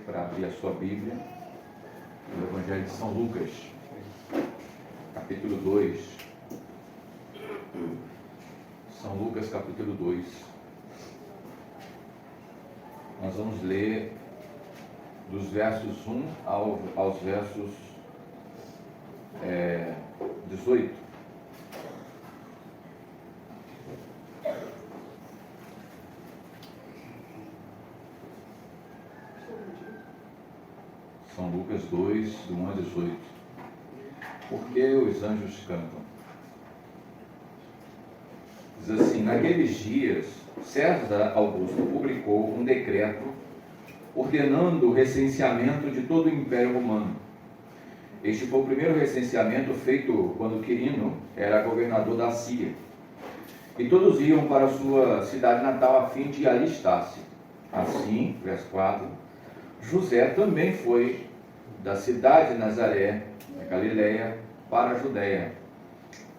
para abrir a sua Bíblia no Evangelho de São Lucas, capítulo 2. São Lucas, capítulo 2. Nós vamos ler dos versos 1 aos versos 18. São Lucas 2, do 1 a 18. Por que os anjos cantam? Diz assim: naqueles dias, César Augusto publicou um decreto ordenando o recenseamento de todo o Império Romano. Este foi o primeiro recenseamento feito quando Quirino era governador da Síria. E todos iam para a sua cidade natal a fim de alistar-se. Assim, verso 4, José também foi da cidade de Nazaré, na Galileia, para a Judéia,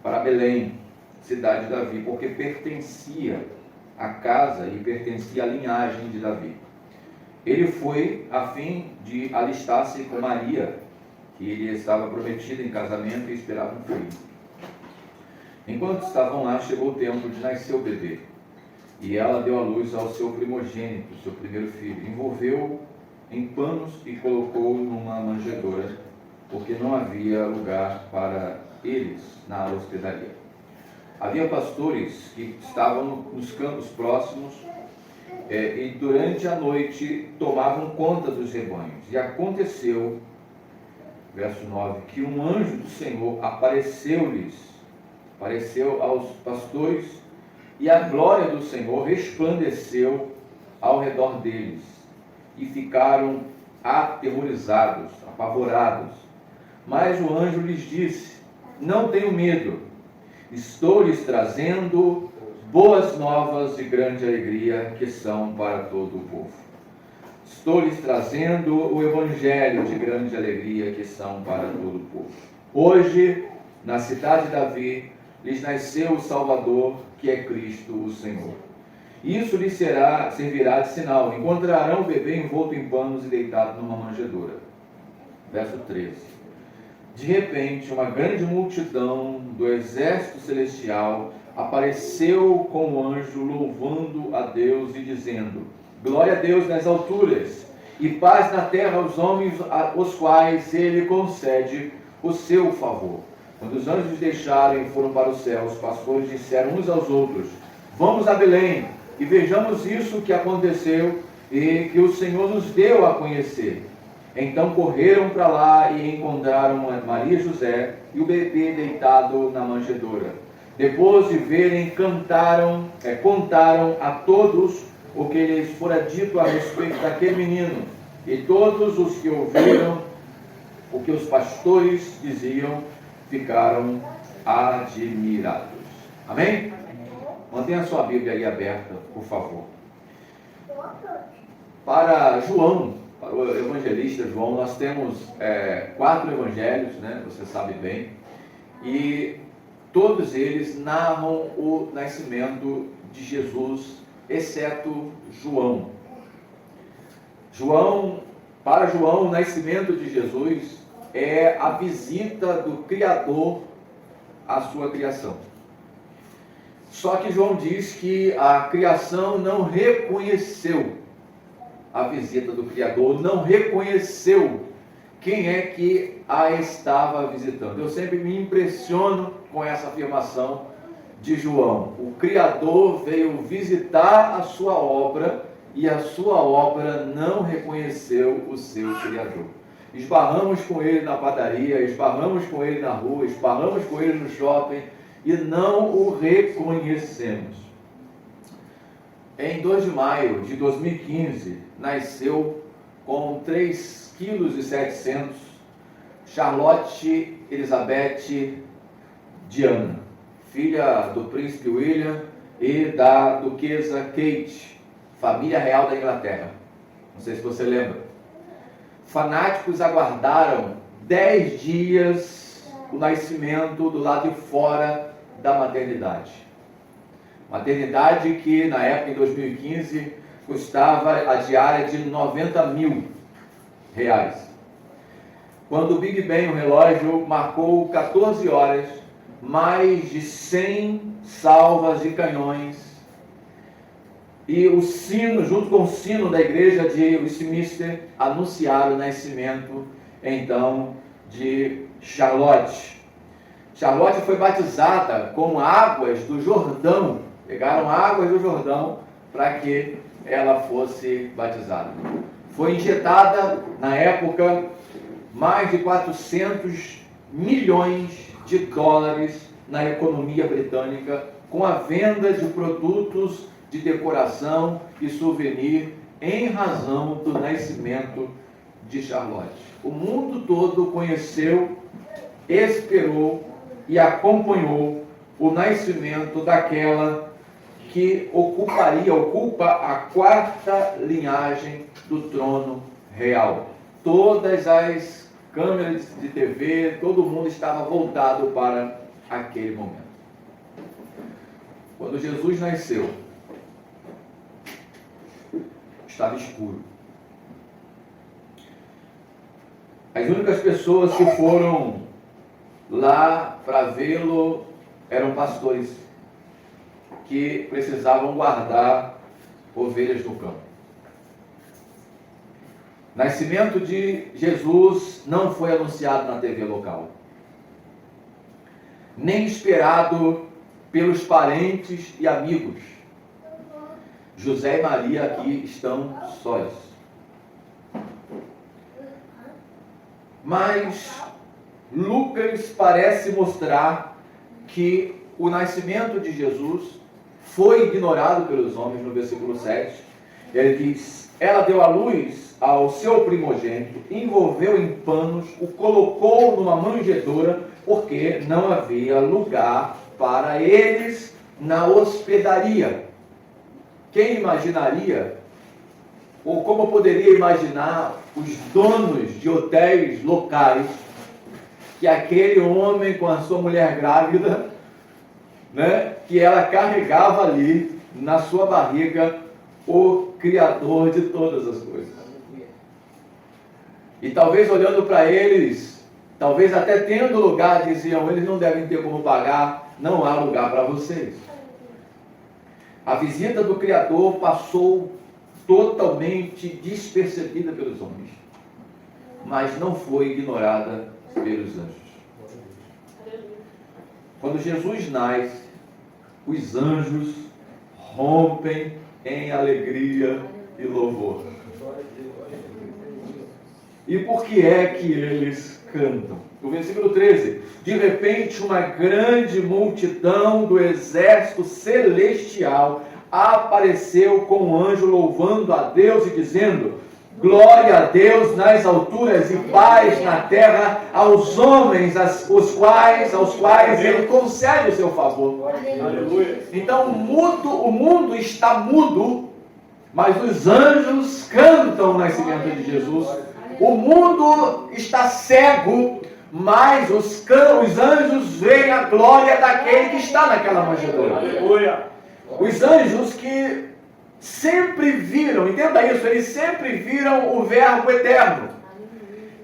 para Belém, cidade de Davi, porque pertencia à casa e pertencia à linhagem de Davi. Ele foi a fim de alistar-se com Maria, que lhe estava prometida em casamento e esperava um filho. Enquanto estavam lá, chegou o tempo de nascer o bebê, e ela deu à luz ao seu primogênito, seu primeiro filho. Envolveu em panos e colocou numa manjedoura, porque não havia lugar para eles na hospedaria. Havia pastores que estavam nos campos próximos e durante a noite tomavam conta dos rebanhos. E aconteceu, verso 9, que um anjo do Senhor apareceu aos pastores, e a glória do Senhor resplandeceu ao redor deles, e ficaram aterrorizados, apavorados. Mas o anjo lhes disse: não tenham medo, estou lhes trazendo boas novas de grande alegria, que são para todo o povo. Estou lhes trazendo o evangelho de grande alegria, que são para todo o povo. Hoje, na cidade de Davi, lhes nasceu o Salvador, que é Cristo o Senhor. Isso lhes servirá de sinal: encontrarão o bebê envolto em panos e deitado numa manjedoura. Verso 13. De repente, uma grande multidão do exército celestial apareceu com o anjo, louvando a Deus e dizendo: glória a Deus nas alturas, e paz na terra aos homens aos quais ele concede o seu favor. Quando os anjos deixaram e foram para o céu, os pastores disseram uns aos outros: vamos a Belém e vejamos isso que aconteceu e que o Senhor nos deu a conhecer. Então correram para lá e encontraram Maria e José e o bebê deitado na manjedoura. Depois de verem, contaram a todos o que lhes fora dito a respeito daquele menino. E todos os que ouviram o que os pastores diziam ficaram admirados. Amém? Mantenha a sua Bíblia aí aberta, por favor. Para João, para o evangelista João, nós temos 4 evangelhos, né? Você sabe bem, e todos eles narram o nascimento de Jesus, exceto João. Para João, o nascimento de Jesus é a visita do Criador à sua criação. Só que João diz que a criação não reconheceu a visita do Criador, não reconheceu quem é que a estava visitando. Eu sempre me impressiono com essa afirmação de João. O Criador veio visitar a sua obra e a sua obra não reconheceu o seu Criador. Esbarramos com ele na padaria, esbarramos com ele na rua, esbarramos com ele no shopping e não o reconhecemos. Em 2 de maio de 2015, nasceu com 3,7 kg Charlotte Elizabeth Diana, filha do príncipe William e da duquesa Kate, família real da Inglaterra. Não sei se você lembra. Fanáticos aguardaram 10 dias o nascimento do lado de fora da maternidade. Maternidade que na época, em 2015, custava a diária de 90 mil. Quando o Big Bang, o relógio, marcou 14 horas, mais de 100 salvas de canhões, e o sino, junto com o sino da igreja de Westminster, anunciaram o nascimento, então, de Charlotte. Charlotte foi batizada com águas do Jordão. Pegaram águas do Jordão para que ela fosse batizada. Foi injetada, na época, mais de 400 milhões de dólares na economia britânica, com a venda de produtos de decoração e souvenir em razão do nascimento de Charlotte. O mundo todo conheceu, esperou e acompanhou o nascimento daquela que ocupa a 4ª linhagem do trono real. Todas as câmeras de TV, todo mundo estava voltado para aquele momento. Quando Jesus nasceu, estava escuro. As únicas pessoas que foram lá para vê-lo eram pastores que precisavam guardar ovelhas no campo. Nascimento de Jesus não foi anunciado na TV local, nem esperado pelos parentes e amigos. José e Maria aqui estão sós. Mas Lucas parece mostrar que o nascimento de Jesus foi ignorado pelos homens no versículo 7. Ele diz: ela deu à luz ao seu primogênito, envolveu em panos, o colocou numa manjedoura, porque não havia lugar para eles na hospedaria. Quem imaginaria, ou como poderia imaginar os donos de hotéis locais, que aquele homem com a sua mulher grávida, que ela carregava ali na sua barriga o Criador de todas as coisas. E talvez olhando para eles, talvez até tendo lugar, diziam: eles não devem ter como pagar, não há lugar para vocês. A visita do Criador passou totalmente despercebida pelos homens, mas não foi ignorada pelos anjos. Quando Jesus nasce, os anjos rompem em alegria e louvor. E por que é que eles cantam? O versículo 13: de repente uma grande multidão do exército celestial apareceu com um anjo louvando a Deus e dizendo: glória a Deus nas alturas e paz na terra aos homens aos quais Ele concede o seu favor. Aleluia. Então o mundo está mudo, mas os anjos cantam o nascimento de Jesus. O mundo está cego, mas os anjos veem a glória daquele que está naquela manjedoura. Aleluia. Os anjos que sempre viram, entenda isso, eles sempre viram o Verbo eterno.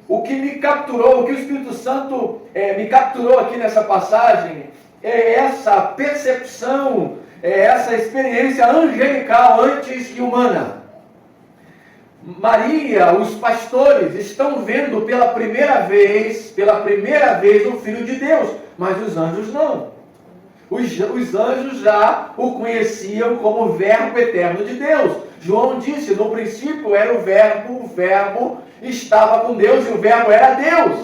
O que me capturou, o que o Espírito Santo me capturou aqui nessa passagem, é essa percepção, é essa experiência angelical antes que humana. Maria, os pastores, estão vendo pela primeira vez o Filho de Deus, mas os anjos não. Os anjos já o conheciam como o Verbo eterno de Deus. João disse: no princípio era o Verbo estava com Deus e o Verbo era Deus.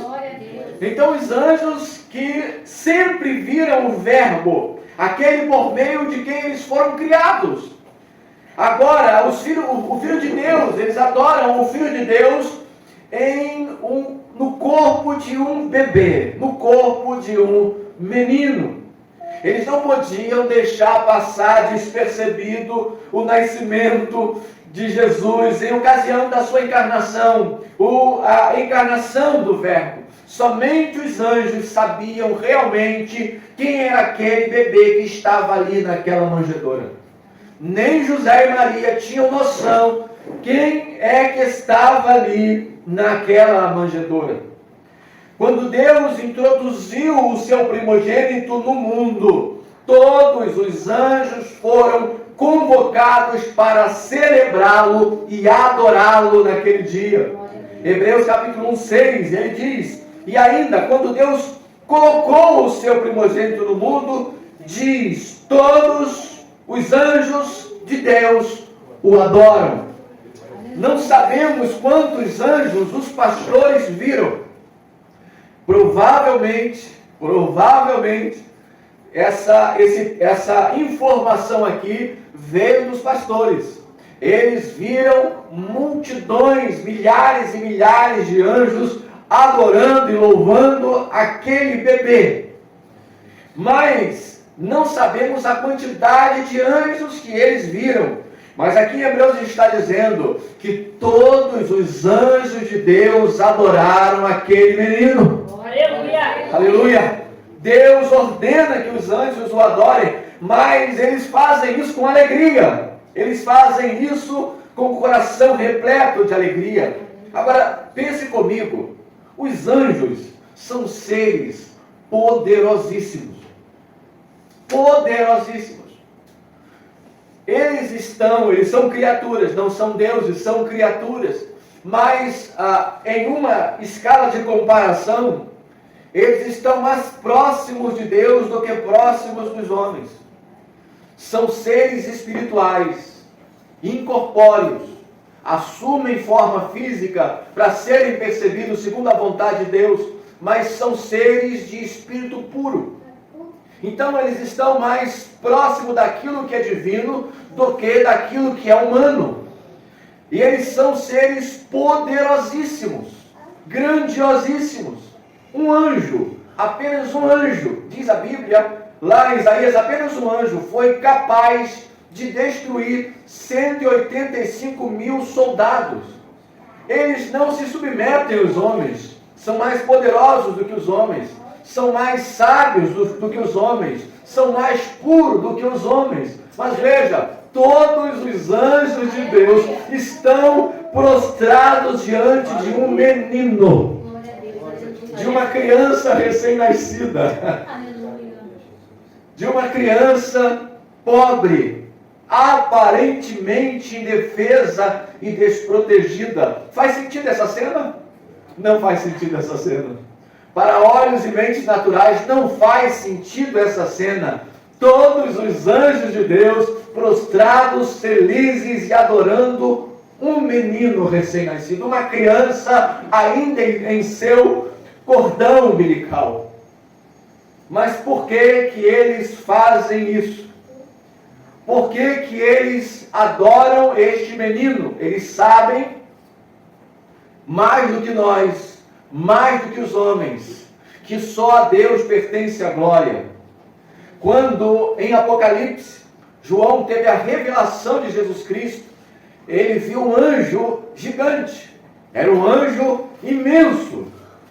Então os anjos que sempre viram o Verbo, aquele por meio de quem eles foram criados. Agora, o Filho de Deus, eles adoram o Filho de Deus no corpo de um bebê, no corpo de um menino. Eles não podiam deixar passar despercebido o nascimento de Jesus em ocasião da sua encarnação, a encarnação do Verbo. Somente os anjos sabiam realmente quem era aquele bebê que estava ali naquela manjedoura. Nem José e Maria tinham noção Quem é que estava ali naquela manjedoura? Quando Deus introduziu o seu primogênito no mundo, todos os anjos foram convocados para celebrá-lo e adorá-lo naquele dia. Hebreus capítulo 1:6, ele diz: e ainda, quando Deus colocou o seu primogênito no mundo, diz: todos os anjos de Deus o adoram. Não sabemos quantos anjos os pastores viram. Provavelmente, essa informação aqui veio dos pastores. Eles viram multidões, milhares e milhares de anjos adorando e louvando aquele bebê. Mas não sabemos a quantidade de anjos que eles viram. Mas aqui em Hebreus está dizendo que todos os anjos de Deus adoraram aquele menino. Aleluia! Aleluia! Deus ordena que os anjos o adorem, mas eles fazem isso com alegria. Eles fazem isso com o coração repleto de alegria. Agora, pense comigo. Os anjos são seres poderosíssimos. Poderosíssimos. Eles são criaturas, não são deuses, são criaturas. Mas em uma escala de comparação, eles estão mais próximos de Deus do que próximos dos homens. São seres espirituais, incorpóreos, assumem forma física para serem percebidos segundo a vontade de Deus, mas são seres de espírito puro. Então eles estão mais próximos daquilo que é divino do que daquilo que é humano. E eles são seres poderosíssimos, grandiosíssimos. Um anjo, apenas um anjo, diz a Bíblia, lá em Isaías, apenas um anjo foi capaz de destruir 185.000 soldados. Eles não se submetem aos homens, são mais poderosos do que os homens, são mais sábios do que os homens, são mais puros do que os homens. Mas veja, todos os anjos de Deus estão prostrados diante de um menino, de uma criança recém-nascida, de uma criança pobre, aparentemente indefesa e desprotegida. Faz sentido essa cena? Não faz sentido essa cena. Para olhos e mentes naturais, não faz sentido essa cena. Todos os anjos de Deus prostrados, felizes e adorando um menino recém-nascido, uma criança ainda em seu cordão umbilical. Mas por que eles fazem isso? Por que eles adoram este menino? Eles sabem, mais do que nós, mais do que os homens, que só a Deus pertence a glória. Quando em Apocalipse, João teve a revelação de Jesus Cristo, ele viu um anjo gigante. Era um anjo imenso,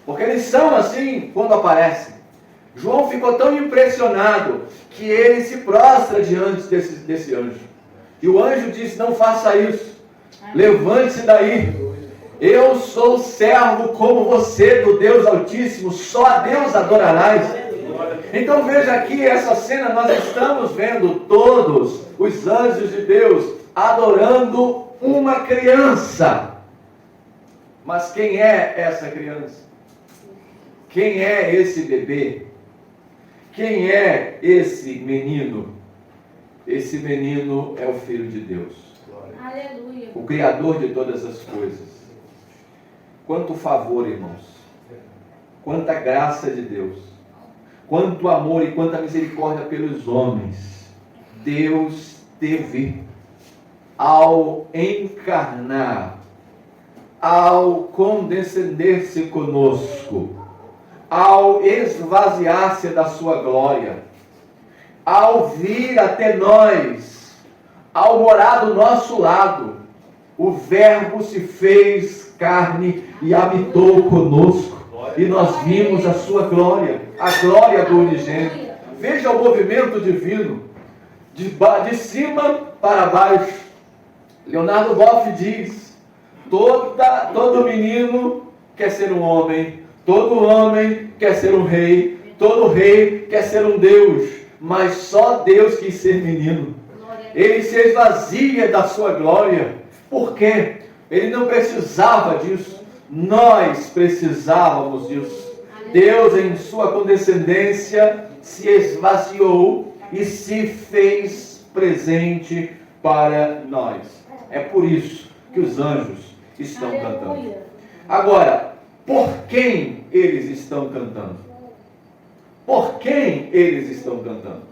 porque eles são assim quando aparecem. João ficou tão impressionado que ele se prostra diante desse anjo. E o anjo disse: não faça isso, levante-se daí. Eu sou servo como você do Deus Altíssimo, só a Deus adorarás. Então veja aqui essa cena, nós estamos vendo todos os anjos de Deus adorando uma criança. Mas quem é essa criança? Quem é esse bebê? Quem é esse menino? Esse menino é o Filho de Deus. Aleluia. O Criador de todas as coisas. Quanto favor, irmãos. Quanta graça de Deus. Quanto amor e quanta misericórdia pelos homens. Deus teve ao encarnar, ao condescender-se conosco, ao esvaziar-se da sua glória, ao vir até nós, ao morar do nosso lado, o Verbo se fez carne e habitou conosco, e nós vimos a sua glória, a glória do unigênito. Veja o movimento divino, de cima para baixo, Leonardo Boff diz: todo menino quer ser um homem, todo homem quer ser um rei, todo rei quer ser um Deus, mas só Deus quis ser menino. Ele se esvazia da sua glória. Por quê? Ele não precisava disso. Nós precisávamos disso. Deus, em sua condescendência, se esvaziou e se fez presente para nós. É por isso que os anjos estão cantando. Agora, por quem eles estão cantando? Por quem eles estão cantando?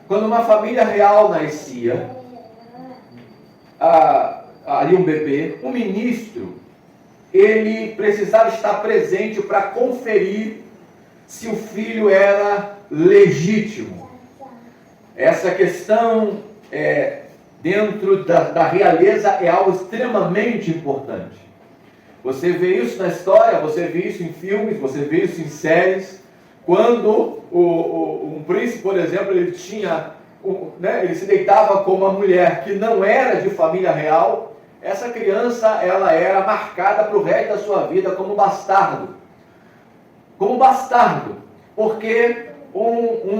Quando uma família real nascia, ali um bebê, um ministro, ele precisava estar presente para conferir se o filho era legítimo. Essa questão, dentro da realeza, é algo extremamente importante. Você vê isso na história, você vê isso em filmes, você vê isso em séries. Quando um príncipe, por exemplo, ele se deitava com uma mulher que não era de família real, essa criança, ela era marcada para o resto da sua vida como bastardo. Como bastardo, porque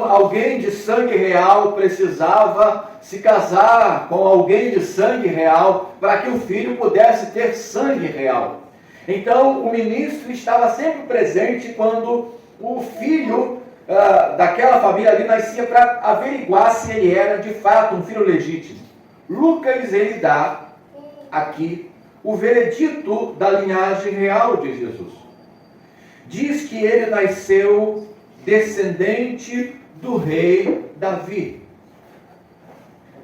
alguém de sangue real precisava se casar com alguém de sangue real para que o filho pudesse ter sangue real. Então, o ministro estava sempre presente quando o filho daquela família ali nascia, para averiguar se ele era de fato um filho legítimo. Lucas, ele dá aqui o veredito da linhagem real de Jesus. Diz que ele nasceu descendente do rei Davi.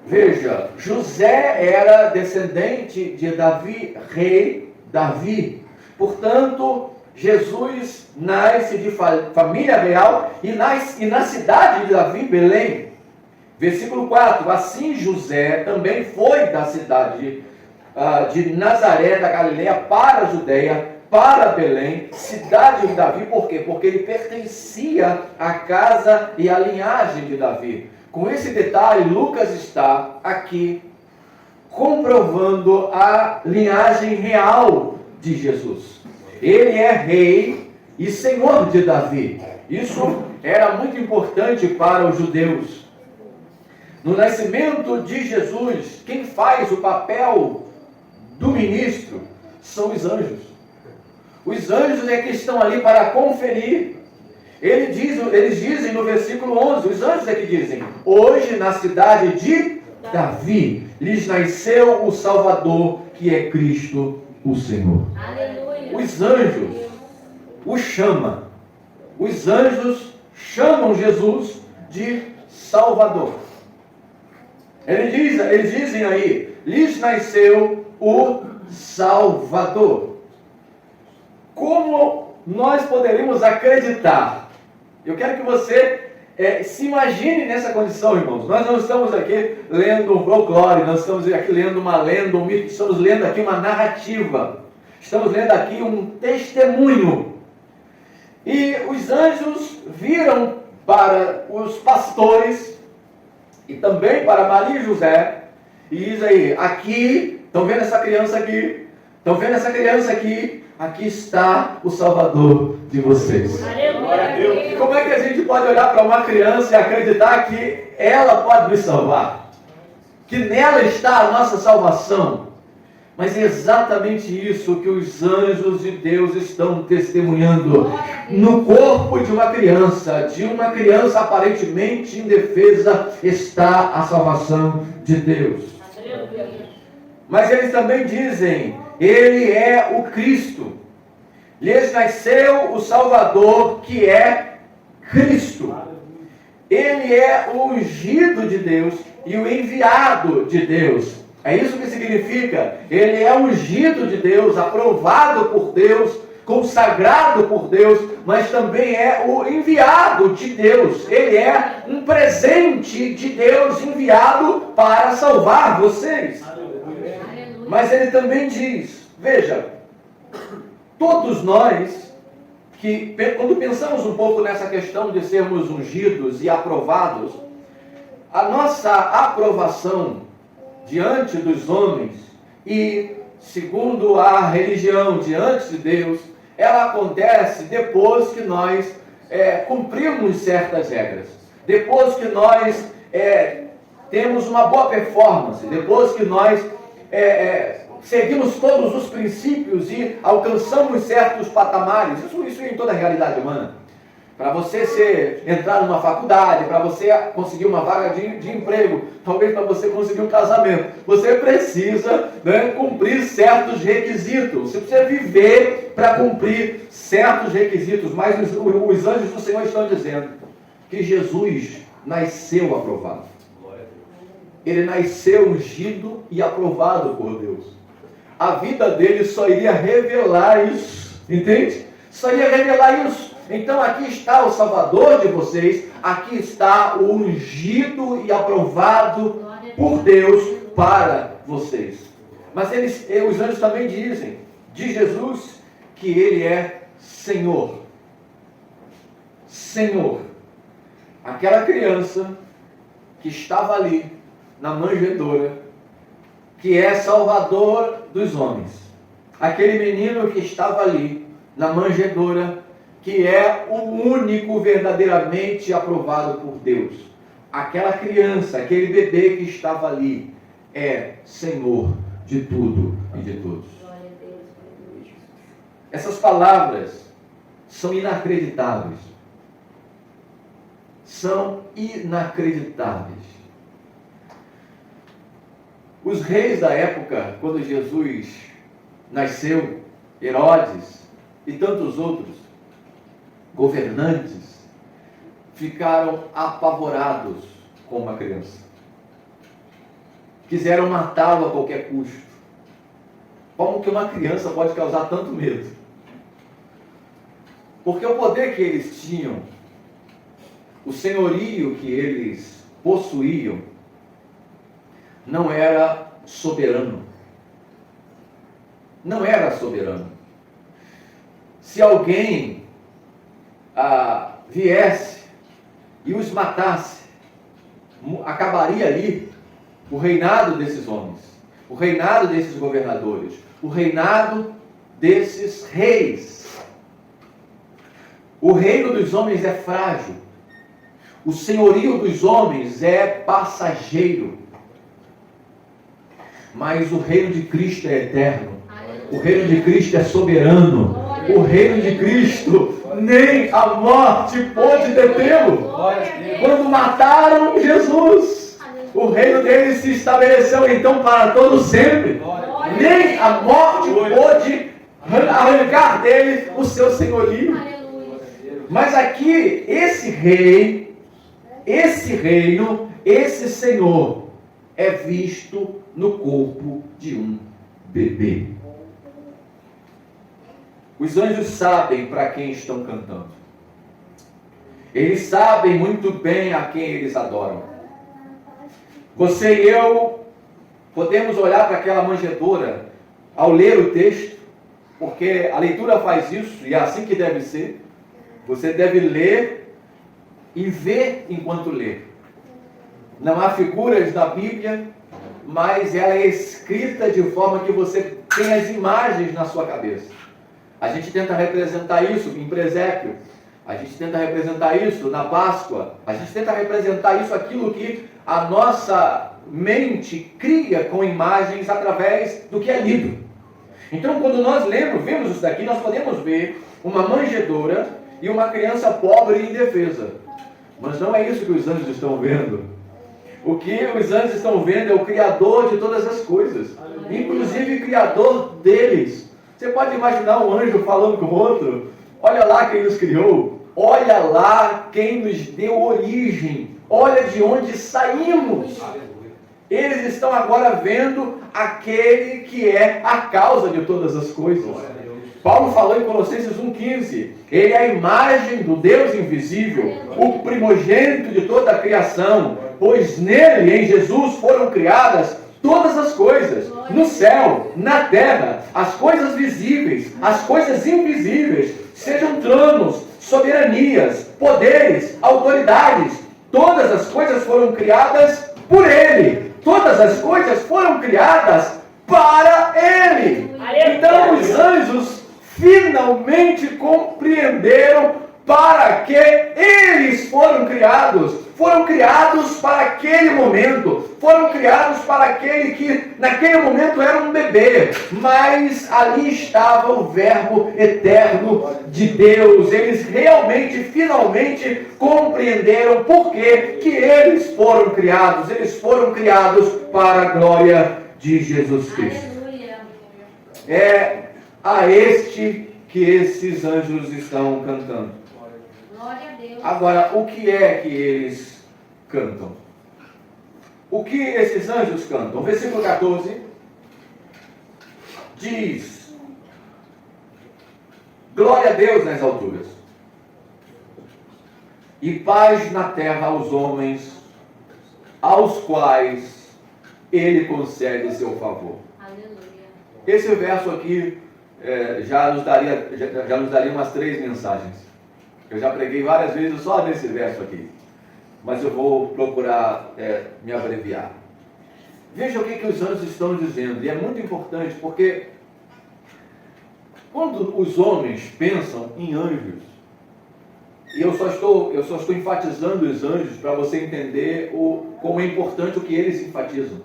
Veja, José era descendente de Davi, rei Davi. Portanto, Jesus nasce de família real e na cidade de Davi, Belém. Versículo 4: assim José também foi da cidade de Nazaré da Galileia para a Judeia, para Belém, cidade de Davi. Por quê? Porque ele pertencia à casa e à linhagem de Davi. Com esse detalhe, Lucas está aqui comprovando a linhagem real de Jesus. Ele é rei e senhor de Davi. Isso era muito importante para os judeus. No nascimento de Jesus, quem faz o papel do ministro são os anjos. Os anjos é que estão ali para conferir. Eles dizem no versículo 11, os anjos é que dizem: hoje na cidade de Davi lhes nasceu o Salvador, que é Cristo o Senhor. Aleluia. Os anjos o chamam. Os anjos chamam Jesus de Salvador. Eles dizem aí: lhes nasceu o Salvador. Como nós poderíamos acreditar? Eu quero que você se imagine nessa condição, irmãos. Nós não estamos aqui lendo um folclore, nós estamos aqui lendo uma lenda, um mito, estamos lendo aqui uma narrativa. Estamos lendo aqui um testemunho. E os anjos viram para os pastores e também para Maria e José, e diz aí: aqui, estão vendo essa criança aqui? Estão vendo essa criança aqui? Aqui está o Salvador de vocês. E como é que a gente pode olhar para uma criança e acreditar que ela pode nos salvar? Que nela está a nossa salvação? Mas é exatamente isso que os anjos de Deus estão testemunhando. No corpo de uma criança aparentemente indefesa, está a salvação de Deus. Mas eles também dizem: ele é o Cristo. Lhes nasceu o Salvador, que é Cristo. Ele é o ungido de Deus e o enviado de Deus. É isso que significa. Ele é ungido de Deus, aprovado por Deus, consagrado por Deus, mas também é o enviado de Deus. Ele é um presente de Deus enviado para salvar vocês. Mas ele também diz, veja, todos nós, que quando pensamos um pouco nessa questão de sermos ungidos e aprovados, a nossa aprovação diante dos homens e, segundo a religião diante de Deus, ela acontece depois que nós cumprimos certas regras, depois que nós temos uma boa performance, depois que nós seguimos todos os princípios e alcançamos certos patamares. Isso em toda a realidade humana. Para você entrar numa faculdade, para você conseguir uma vaga de emprego, talvez para você conseguir um casamento, você precisa, cumprir certos requisitos. Você precisa viver para cumprir certos requisitos. Mas os anjos do Senhor estão dizendo que Jesus nasceu aprovado. Ele nasceu ungido e aprovado por Deus. A vida dele só iria revelar isso. Entende? Só iria revelar isso. Então aqui está o Salvador de vocês, aqui está o ungido e aprovado por Deus para vocês. Mas os anjos também dizem de Jesus que ele é Senhor. Senhor. Aquela criança que estava ali na manjedoura, que é Salvador dos homens. Aquele menino que estava ali na manjedoura, que é o único verdadeiramente aprovado por Deus. Aquela criança, aquele bebê que estava ali, é Senhor de tudo e de todos. Essas palavras são inacreditáveis. São inacreditáveis. Os reis da época, quando Jesus nasceu, Herodes e tantos outros governantes, ficaram apavorados com uma criança. Quiseram matá-lo a qualquer custo. Como que uma criança pode causar tanto medo? Porque o poder que eles tinham, o senhorio que eles possuíam, não era soberano. Não era soberano. Se alguém viesse e os matasse, acabaria ali o reinado desses homens, o reinado desses governadores, o reinado desses reis. O reino dos homens é frágil, o senhorio dos homens é passageiro, mas o reino de Cristo é eterno, o reino de Cristo é soberano, o reino de Cristo nem a morte pôde detê-lo. Quando mataram Jesus, o reino dele se estabeleceu então para todo sempre. Nem a morte pôde arrancar dele o seu senhorio. Mas aqui, esse rei, esse reino, esse Senhor é visto no corpo de um bebê. Os anjos sabem para quem estão cantando. Eles sabem muito bem a quem eles adoram. Você e eu podemos olhar para aquela manjedoura ao ler o texto, porque a leitura faz isso, e é assim que deve ser. Você deve ler e ver enquanto lê. Não há figuras na Bíblia, mas ela é escrita de forma que você tem as imagens na sua cabeça. A gente tenta representar isso em presépio, a gente tenta representar isso na Páscoa, a gente tenta representar isso, aquilo que a nossa mente cria com imagens através do que é lido. Então, quando nós vemos isso daqui, nós podemos ver uma manjedoura e uma criança pobre e indefesa. Mas não é isso que os anjos estão vendo. O que os anjos estão vendo é o Criador de todas as coisas, inclusive o Criador deles. Você pode imaginar um anjo falando com o outro? Olha lá quem nos criou, olha lá quem nos deu origem, olha de onde saímos. Eles estão agora vendo aquele que é a causa de todas as coisas. Paulo falou em Colossenses 1,15, ele é a imagem do Deus invisível, o primogênito de toda a criação, pois nele, em Jesus, foram criadas todas as coisas, no céu, na terra, as coisas visíveis, as coisas invisíveis, sejam tronos, soberanias, poderes, autoridades, todas as coisas foram criadas por Ele, todas as coisas foram criadas para Ele. Aleluia. Então os anjos finalmente compreenderam para que eles foram criados. Foram criados para aquele momento. Foram criados para aquele que naquele momento era um bebê. Mas ali estava o Verbo eterno de Deus. Eles realmente, finalmente compreenderam por que eles foram criados. Eles foram criados para a glória de Jesus Cristo. Aleluia. É a este que esses anjos estão cantando. Glória a Deus. Agora, o que é que eles cantam? O que esses anjos cantam? Versículo 14 diz: glória a Deus nas alturas e paz na terra aos homens aos quais Ele concede seu favor. Aleluia. Esse verso aqui já nos daria umas 3 mensagens. Eu já preguei várias vezes só nesse verso aqui, mas eu vou procurar me abreviar. Veja o que os anjos estão dizendo, e é muito importante porque quando os homens pensam em anjos, e eu só estou enfatizando os anjos para você entender como é importante o que eles enfatizam.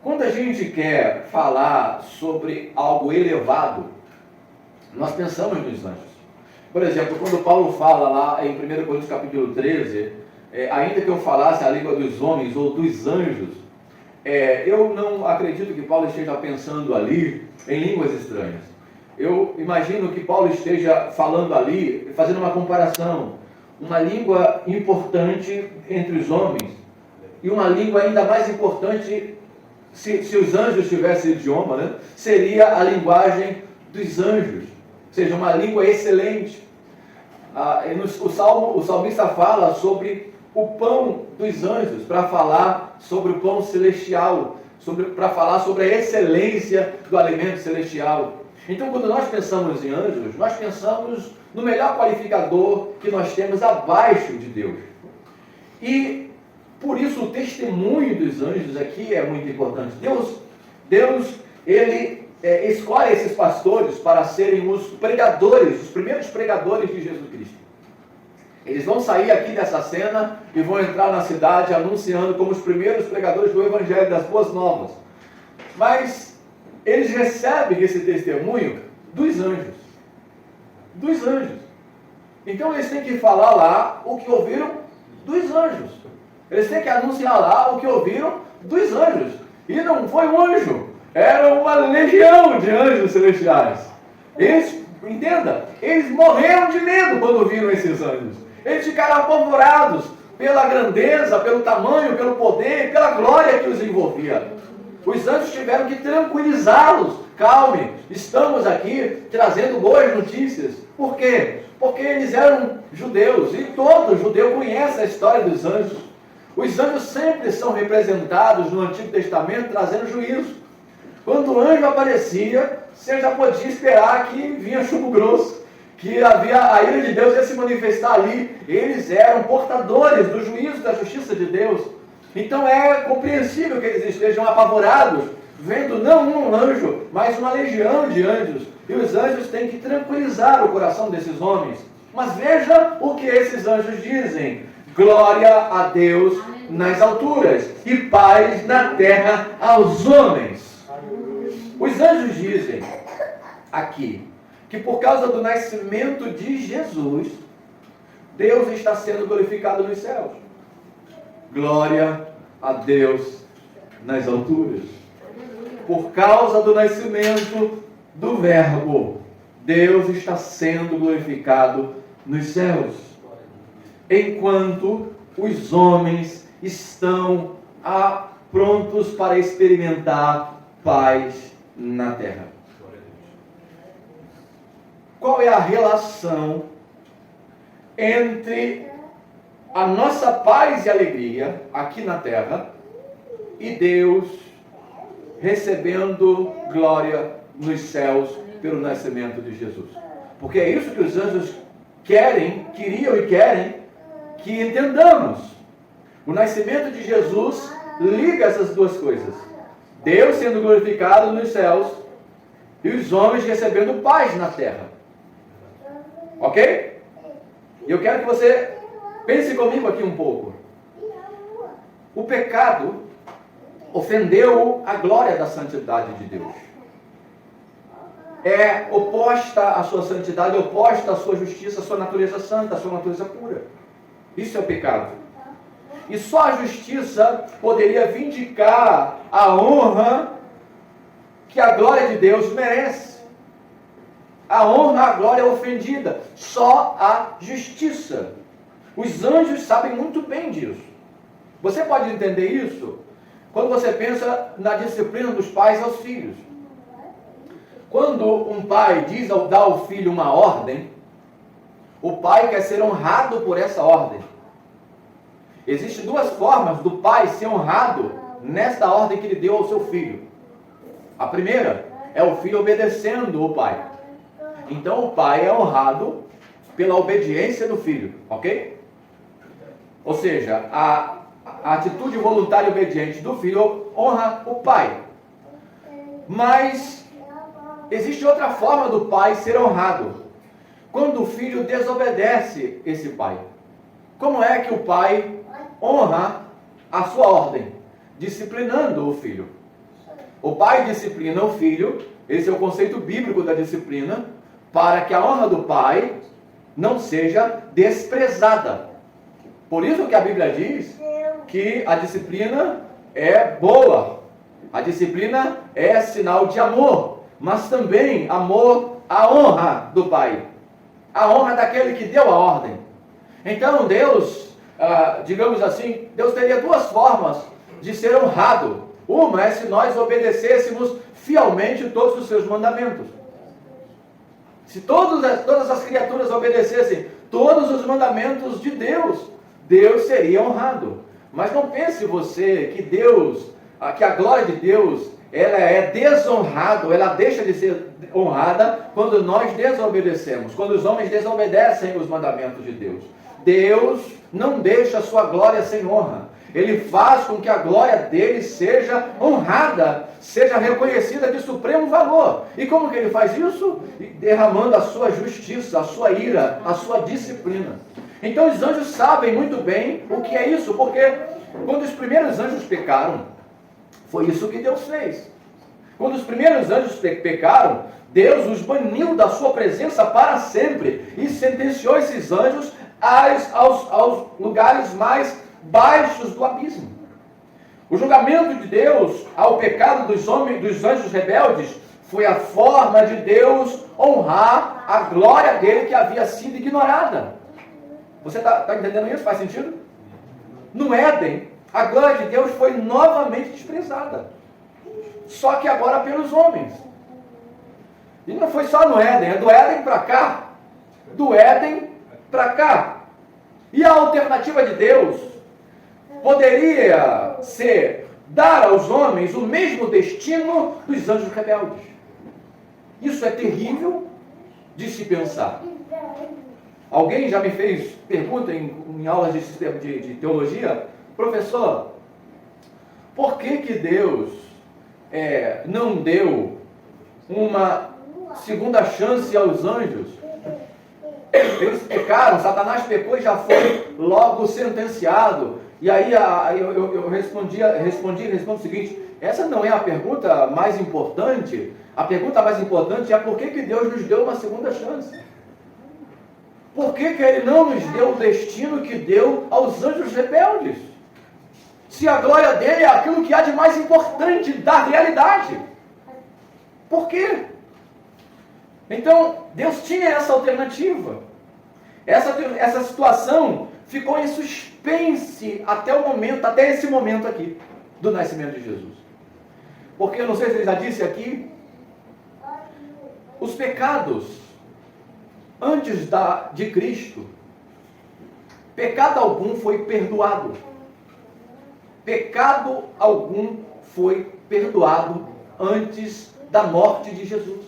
Quando a gente quer falar sobre algo elevado, nós pensamos nos anjos. Por exemplo, quando Paulo fala lá em 1 Coríntios capítulo 13, ainda que eu falasse a língua dos homens ou dos anjos, eu não acredito que Paulo esteja pensando ali em línguas estranhas. Eu imagino que Paulo esteja falando ali, fazendo uma comparação, uma língua importante entre os homens e uma língua ainda mais importante, se os anjos tivessem idioma, né? Seria a linguagem dos anjos, ou seja, uma língua excelente. O salmista fala sobre o pão dos anjos, para falar sobre o pão celestial, para falar sobre a excelência do alimento celestial. Então, quando nós pensamos em anjos, nós pensamos no melhor qualificador que nós temos abaixo de Deus. E, por isso, o testemunho dos anjos aqui é muito importante. Deus ele escolhe esses pastores para serem os pregadores, os primeiros pregadores de Jesus Cristo. Eles vão sair aqui dessa cena e vão entrar na cidade anunciando como os primeiros pregadores do Evangelho das Boas Novas. Mas eles recebem esse testemunho dos anjos. Dos anjos. Então eles têm que falar lá o que ouviram dos anjos. Eles têm que anunciar lá o que ouviram dos anjos. E não foi um anjo, era uma legião de anjos celestiais. Entenda, eles morreram de medo quando viram esses anjos. Eles ficaram apavorados pela grandeza, pelo tamanho, pelo poder, pela glória que os envolvia. Os anjos tiveram que tranquilizá-los. Calme, estamos aqui trazendo boas notícias. Por quê? Porque eles eram judeus e todo judeu conhece a história dos anjos. Os anjos sempre são representados no Antigo Testamento trazendo juízo. Quando o anjo aparecia, você já podia esperar que vinha chumbo grosso, que a ira de Deus ia se manifestar ali. Eles eram portadores do juízo da justiça de Deus. Então é compreensível que eles estejam apavorados, vendo não um anjo, mas uma legião de anjos. E os anjos têm que tranquilizar o coração desses homens. Mas veja o que esses anjos dizem: glória a Deus nas alturas e paz na terra aos homens. Os anjos dizem aqui que por causa do nascimento de Jesus, Deus está sendo glorificado nos céus. Glória a Deus nas alturas. Por causa do nascimento do Verbo, Deus está sendo glorificado nos céus. Enquanto os homens estão prontos para experimentar paz na terra. Qual é a relação entre a nossa paz e alegria aqui na terra e Deus recebendo glória nos céus pelo nascimento de Jesus? Porque é isso que os anjos queriam e querem que entendamos. O nascimento de Jesus liga essas duas coisas. Deus sendo glorificado nos céus e os homens recebendo paz na terra. Ok? E eu quero que você pense comigo aqui um pouco. O pecado ofendeu a glória da santidade de Deus. É oposta à sua santidade, oposta à sua justiça, à sua natureza santa, à sua natureza pura. Isso é o pecado. E só a justiça poderia vindicar a honra que a glória de Deus merece. A honra, a glória é ofendida. Só a justiça. Os anjos sabem muito bem disso. Você pode entender isso quando você pensa na disciplina dos pais aos filhos. Quando um pai dá ao filho uma ordem, o pai quer ser honrado por essa ordem. Existem duas formas do pai ser honrado nesta ordem que ele deu ao seu filho. A primeira é o filho obedecendo o pai. Então o pai é honrado pela obediência do filho, ok? Ou seja, a atitude voluntária e obediente do filho honra o pai. Mas existe outra forma do pai ser honrado. Quando o filho desobedece esse pai. Como é que o pai honra a sua ordem? Disciplinando o filho. O pai disciplina o filho, esse é o conceito bíblico da disciplina, para que a honra do pai não seja desprezada. Por isso que a Bíblia diz que a disciplina é boa. A disciplina é sinal de amor, mas também amor à honra do pai. A honra daquele que deu a ordem. Então Deus, digamos assim, Deus teria duas formas de ser honrado. Uma é se nós obedecêssemos fielmente todos os seus mandamentos. Se todas as criaturas obedecessem todos os mandamentos de Deus, Deus seria honrado. Mas não pense você que que a glória de Deus, ela é desonrada, ela deixa de ser honrada quando nós desobedecemos, quando os homens desobedecem os mandamentos de Deus. Deus não deixa a sua glória sem honra. Ele faz com que a glória dele seja honrada, seja reconhecida de supremo valor. E como que ele faz isso? Derramando a sua justiça, a sua ira, a sua disciplina. Então os anjos sabem muito bem o que é isso, porque quando os primeiros anjos pecaram, foi isso que Deus fez. Quando os primeiros anjos pecaram, Deus os baniu da sua presença para sempre e sentenciou esses anjos aos lugares mais baixos do abismo. O julgamento de Deus ao pecado dos anjos rebeldes foi a forma de Deus honrar a glória dele que havia sido ignorada. Você está entendendo isso? Faz sentido? No Éden, a glória de Deus foi novamente desprezada. Só que agora pelos homens. E não foi só no Éden, é do Éden para cá. Do Éden para cá. E a alternativa de Deus poderia ser dar aos homens o mesmo destino dos anjos rebeldes. Isso é terrível de se pensar. Alguém já me fez pergunta em aulas de teologia, professor, por que Deus não deu uma segunda chance aos anjos? Eles pecaram, Satanás pecou e já foi logo sentenciado. E aí eu respondo o seguinte: essa não é a pergunta mais importante. A pergunta mais importante é por que Deus nos deu uma segunda chance? Por que Ele não nos deu o destino que deu aos anjos rebeldes? Se a glória dele é aquilo que há de mais importante da realidade. Por quê? Então, Deus tinha essa alternativa. Essa situação ficou em suspense até esse momento aqui, do nascimento de Jesus. Porque, eu não sei se ele já disse aqui, os pecados antes de Cristo, pecado algum foi perdoado. Pecado algum foi perdoado antes da morte de Jesus.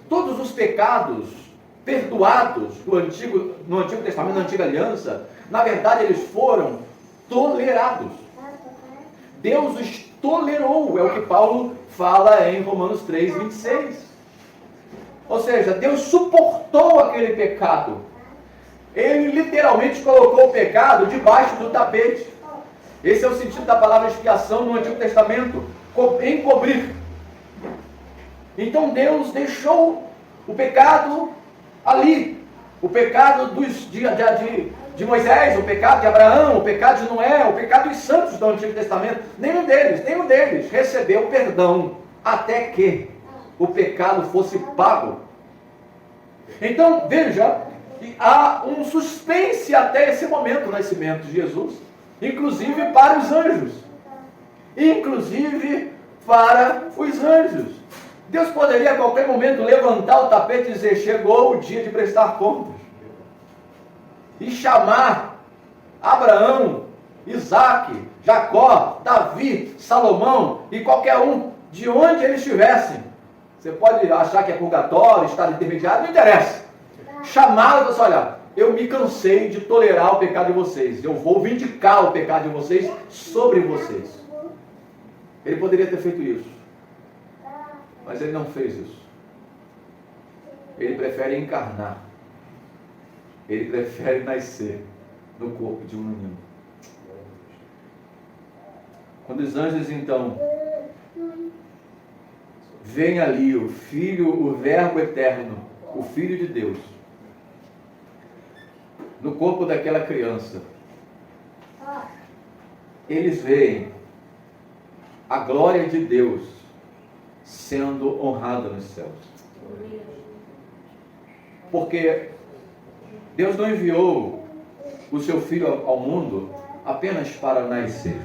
Todos os pecados perdoados no Antigo Testamento, na Antiga Aliança, na verdade eles foram tolerados. Deus os tolerou, é o que Paulo fala em Romanos 3, 26. Ou seja, Deus suportou aquele pecado. Ele literalmente colocou o pecado debaixo do tapete. Esse é o sentido da palavra expiação no Antigo Testamento, encobrir. Então Deus deixou o pecado ali. O pecado de Moisés, o pecado de Abraão, o pecado de Noé, o pecado dos santos do Antigo Testamento. Nenhum deles recebeu perdão até que o pecado fosse pago. Então, veja, há um suspense até esse momento, o nascimento de Jesus, inclusive para os anjos. Inclusive para os anjos. Deus poderia a qualquer momento levantar o tapete e dizer: chegou o dia de prestar contas. E chamar Abraão, Isaque, Jacó, Davi, Salomão e qualquer um, de onde eles estivessem. Você pode achar que é purgatório, estado intermediário, não interessa. Chamá-lo e dizer: olha, eu me cansei de tolerar o pecado de vocês. Eu vou vindicar o pecado de vocês sobre vocês. Ele poderia ter feito isso. Mas ele não fez isso. Ele prefere encarnar. Ele prefere nascer no corpo de um menino. Quando os anjos, então, veem ali o Filho, o Verbo eterno, o Filho de Deus, no corpo daquela criança, eles veem a glória de Deus sendo honrada nos céus. Porque Deus não enviou o seu Filho ao mundo apenas para nascer.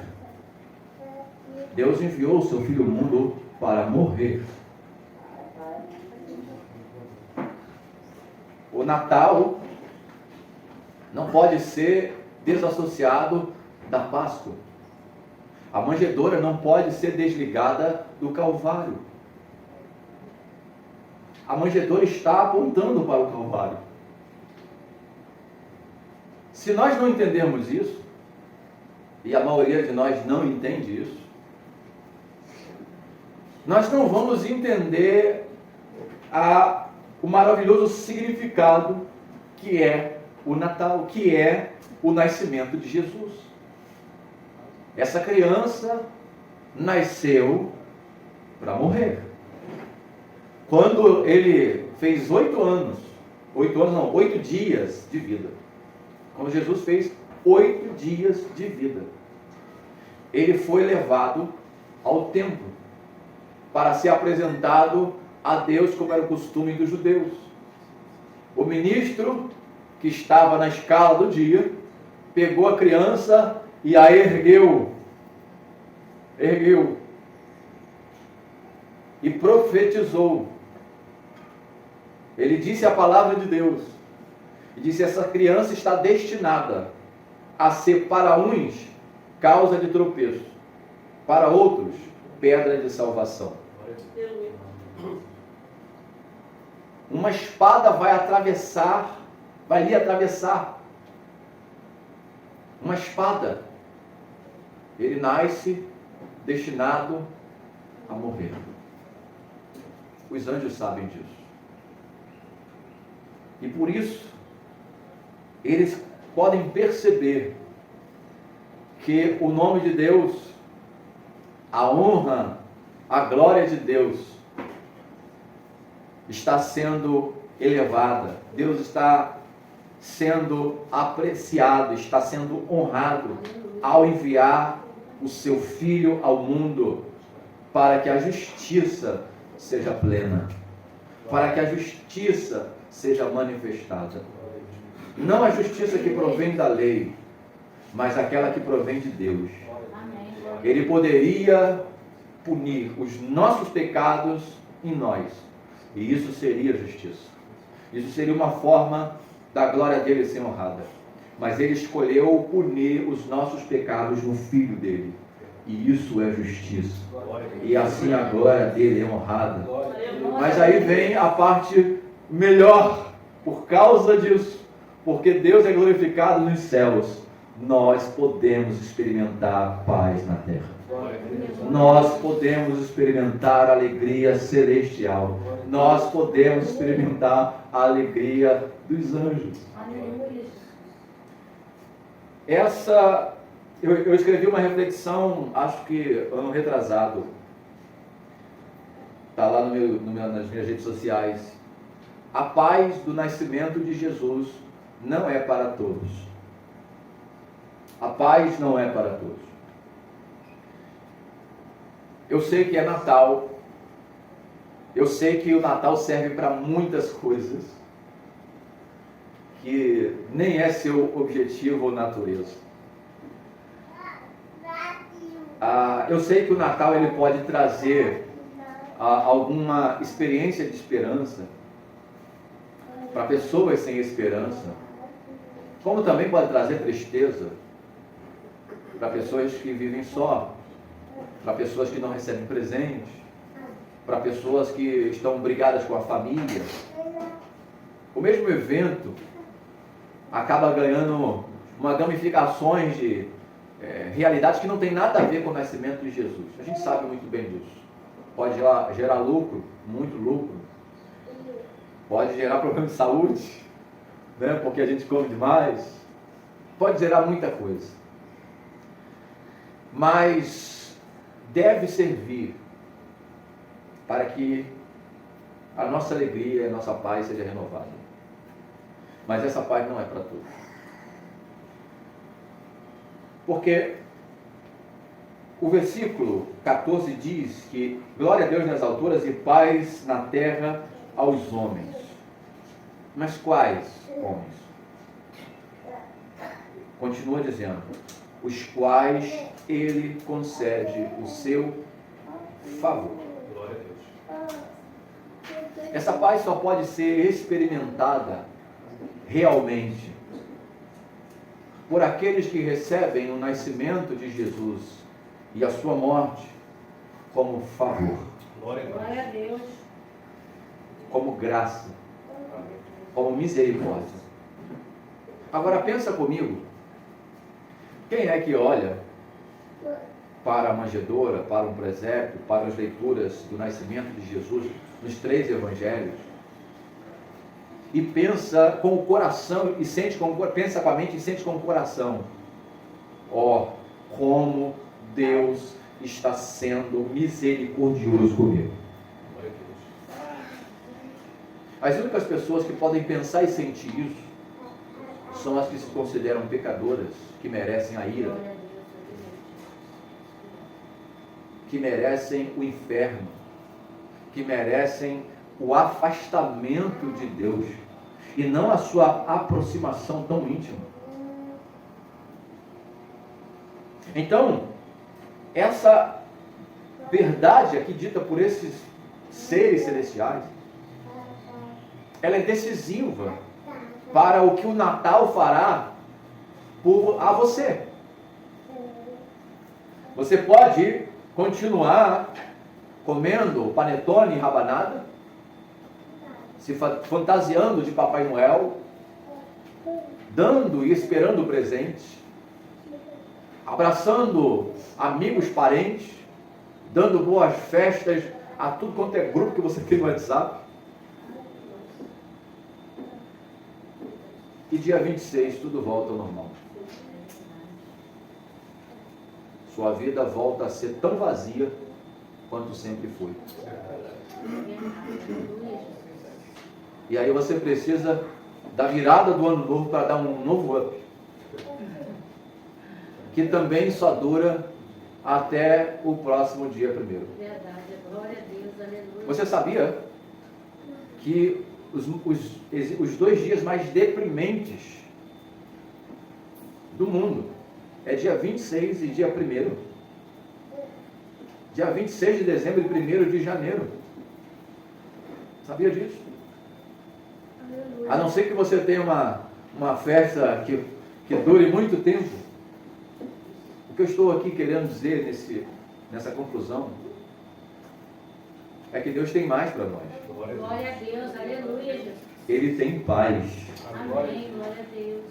Deus enviou o seu Filho ao mundo para morrer. O Natal não pode ser desassociado da Páscoa. A manjedoura não pode ser desligada do Calvário. A manjedoura está apontando para o Calvário. Se nós não entendermos isso, e a maioria de nós não entende isso, nós não vamos entender o maravilhoso significado que é o Natal, que é o nascimento de Jesus. Essa criança nasceu para morrer. Quando ele fez 8 dias de vida. Quando Jesus fez 8 dias de vida, ele foi levado ao templo para ser apresentado a Deus, como era o costume dos judeus. O ministro, que estava na escala do dia, pegou a criança e a ergueu e profetizou. Ele disse a palavra de Deus e disse: essa criança está destinada a ser para uns causa de tropeço, para outros pedra de salvação. Uma espada vai lhe atravessar. Uma espada. Ele nasce destinado a morrer. Os anjos sabem disso. E por isso, eles podem perceber que o nome de Deus, a honra, a glória de Deus está sendo elevada. Deus está sendo apreciado, está sendo honrado ao enviar o seu Filho ao mundo para que a justiça seja plena, para que a justiça seja manifestada. Não a justiça que provém da lei, mas aquela que provém de Deus. Ele poderia punir os nossos pecados em nós, e isso seria justiça. Isso seria uma forma da glória dele ser honrada. Mas ele escolheu punir os nossos pecados no Filho dele, e isso é justiça. E assim a glória dele é honrada. Mas aí vem a parte melhor, por causa disso, porque Deus é glorificado nos céus, nós podemos experimentar paz na terra. Nós podemos experimentar a alegria celestial. Nós podemos experimentar a alegria dos anjos. Eu escrevi uma reflexão, acho que ano retrasado. Está lá nas minhas redes sociais. A paz do nascimento de Jesus não é para todos. A paz não é para todos. Eu sei que é Natal. Eu sei que o Natal serve para muitas coisas que nem é seu objetivo ou natureza. Eu sei que o Natal ele pode trazer alguma experiência de esperança para pessoas sem esperança, como também pode trazer tristeza para pessoas que vivem só, para pessoas que não recebem presente, para pessoas que estão brigadas com a família. O mesmo evento acaba ganhando uma ramificações de realidades que não tem nada a ver com o nascimento de Jesus. A gente sabe muito bem disso. Pode gerar lucro, muito lucro. Pode gerar problema de saúde, né, porque a gente come demais. Pode gerar muita coisa. Mas deve servir para que a nossa alegria e a nossa paz seja renovada. Mas essa paz não é para todos. Porque o versículo 14 diz que glória a Deus nas alturas e paz na terra aos homens. Mas quais homens? Continua dizendo, os quais ele concede o seu favor. Glória a Deus. Essa paz só pode ser experimentada realmente por aqueles que recebem o nascimento de Jesus e a sua morte como favor, Glória a Deus. como graça, como misericórdia. Agora pensa comigo, quem é que olha para a manjedoura, para um presépio, para as leituras do nascimento de Jesus nos 3 evangelhos e pensa com o coração e pensa com a mente e sente com o coração: ó, como Deus está sendo misericordioso comigo. Glória a Deus. As únicas pessoas que podem pensar e sentir isso são as que se consideram pecadoras, que merecem a ira, que merecem o inferno, que merecem o afastamento de Deus e não a sua aproximação tão íntima. Então, essa verdade aqui dita por esses seres celestiais, ela é decisiva para o que o Natal fará a você. Você pode continuar comendo panetone e rabanada, se fantasiando de Papai Noel, dando e esperando presente, abraçando amigos, parentes, dando boas festas a tudo quanto é grupo que você tem no WhatsApp. E dia 26 tudo volta ao normal. Sua vida volta a ser tão vazia quanto sempre foi. E aí você precisa da virada do ano novo para dar um novo up, que também só dura até o próximo dia 1º. Verdade, glória a Deus, aleluia. Você sabia que os 2 dias mais deprimentes do mundo é dia 26 e dia 1º? Dia 26 de dezembro e 1º de janeiro. Sabia disso? A não ser que você tenha uma festa que dure muito tempo. O que eu estou aqui querendo dizer nessa conclusão é que Deus tem mais para nós. Glória a Deus, aleluia, Jesus. Ele tem paz. Amém, glória a Deus.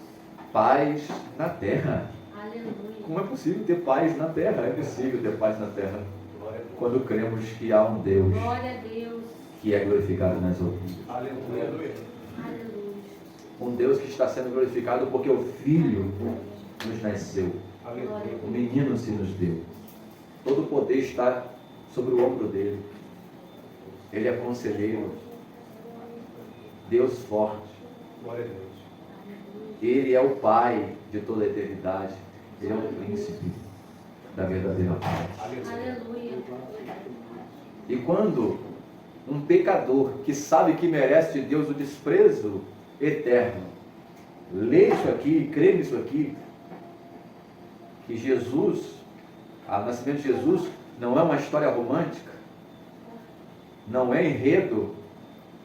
Paz na terra. Aleluia. como é possível ter paz na terra? É possível ter paz na terra Glória a Deus. quando cremos que há um Deus Glória a Deus. que é glorificado nas ouvidas. Aleluia. Aleluia. Um Deus que está sendo glorificado porque o Filho nos nasceu. Aleluia. O menino se nos deu. Todo o poder está sobre o ombro dele. Ele é conselheiro. Deus forte. Glória a Deus. Ele é o Pai de toda a eternidade. Ele é o príncipe da verdadeira paz. Aleluia. Aleluia. E quando um pecador que sabe que merece de Deus o desprezo eterno, lê isso aqui e crê nisso aqui, que Jesus, o nascimento de Jesus, não é uma história romântica, não é enredo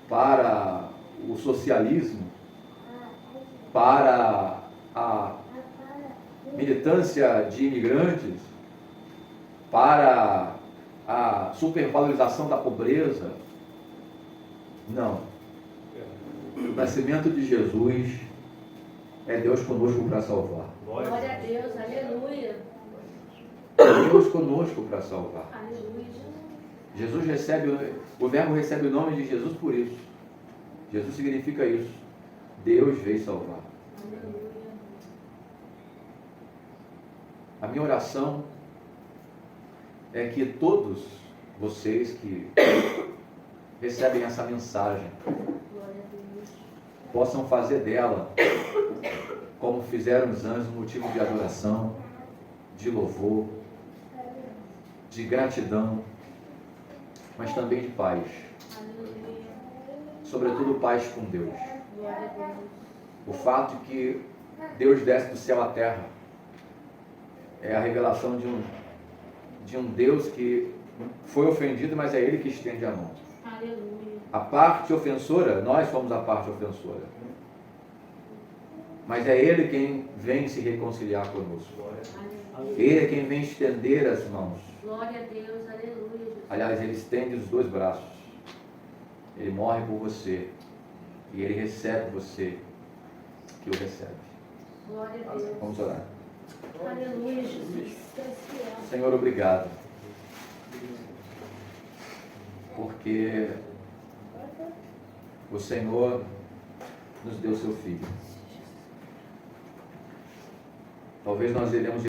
para o socialismo, para a militância de imigrantes, para a supervalorização da pobreza. Não. O nascimento de Jesus é Deus conosco para salvar. Glória Glória a Deus. Aleluia. É Deus conosco para salvar. Aleluia. Jesus recebe, o Verbo recebe o nome de Jesus por isso. Jesus significa isso. Deus veio salvar. Aleluia. A minha oração é que todos vocês que recebem essa mensagem Glória a Deus. possam fazer dela, como fizeram os anjos, um motivo de adoração, de louvor, de gratidão, mas também de paz. Aleluia. Sobretudo paz com Deus. Glória a Deus. O fato de que Deus desce do céu à terra é a revelação de um Deus que foi ofendido, mas é Ele que estende a mão. Aleluia. A parte ofensora, nós somos a parte ofensora. Mas é Ele quem vem se reconciliar conosco. Aleluia. Ele é quem vem estender as mãos. Glória a Deus. Aleluia. Jesus. Aliás, Ele estende os dois braços. Ele morre por você. E Ele recebe você que o recebe. Glória a Deus. Vamos orar. Aleluia, Jesus. Senhor, obrigado. Porque o Senhor nos deu seu Filho. Talvez nós iremos